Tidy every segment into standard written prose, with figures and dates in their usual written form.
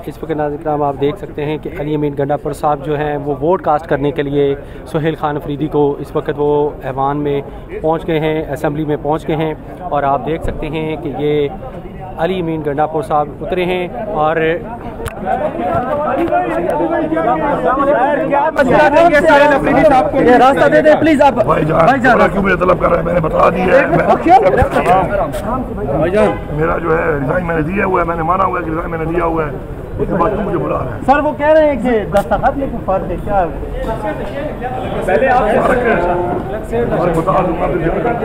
इस वक्त नाज़रीन आप देख सकते हैं कि अली अमीन गंडापुर साहब जो हैं वो वोट कास्ट करने के लिए सुहेल खान अफरीदी को इस वक्त वो ऐवान में पहुंच गए हैं, असम्बली में पहुंच गए हैं। और आप देख सकते हैं कि ये अली अमीन गंडापुर साहब उतरे हैं और रास्ता दे दे प्लीज। आप भाईजान क्यों मुझे तलब कर रहे हैं? मैंने बता दी है भाईजान, मेरा जो है रिजाइन मैंने दिया हुआ है, मैंने माना हुआ है कि रिजाइन मैंने दिया हुआ है, उसके बाद क्यों मुझे बुला रहे हैं? सर वो कह रहे हैं कि दस्तखत लेकिन फर्क है क्या? पहले आप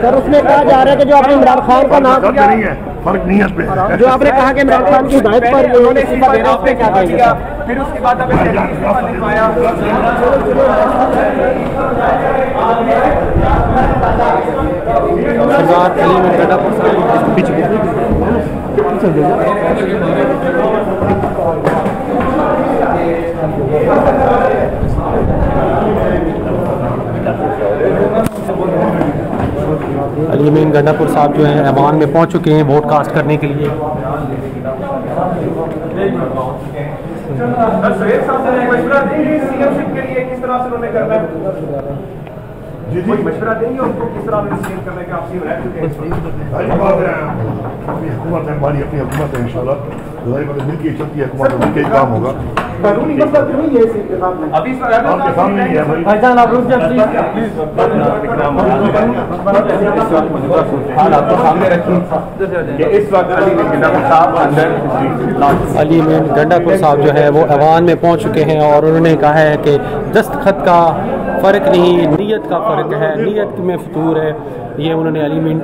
सर उसमें कहा जा रहा है कि जो आपने इमरान खान का नाम दिया नहीं है, फर्क नीयत पे है। जो आपने कहा कि इमरान खान की हिदायत पर क्या कहेंगे? फिर उसके बाद सरदार अली अमीन गंडापुर साहब अली अमीन गंडापुर साहब जो हैं ऐवान में पहुंच चुके हैं वोट कास्ट करने के लिए। मशवरा देंगे उनको किस तरह करने का? हुकूमत है हमारी, अपनी हुकूमत है, इंशाल्लाह मिलकर चलती है हुकूमत, मिलकर काम होगा। कानूनी मसला नहीं है इस इंतजाम में अभी आपके सामने ही है भाईजान। आप रुक जाइए प्लीज। आपको सामने रखिए कि इस वक्त अली अमीन गंडापुर साहब अली अमीन गंडापुर साहब जो है वो ऐवान में पहुंच चुके हैं और उन्होंने कहा है कि दस्तखत का फ़र्क नहीं, नीयत का फ़र्क है, नीयत में फतूर है। ये उन्होंने अली अमीन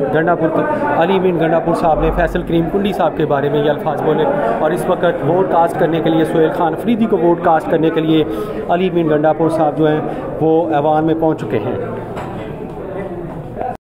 गंडापुर साहब ने फैसल करीम कुंडी साहब के बारे में ये अल्फाज बोले। और इस वक्त वोट कास्ट करने के लिए सुहेल खान अफरीदी को वोट कास्ट करने के लिए अली अमीन गंडापुर साहब जो हैं वो ऐवान में पहुंच चुके हैं।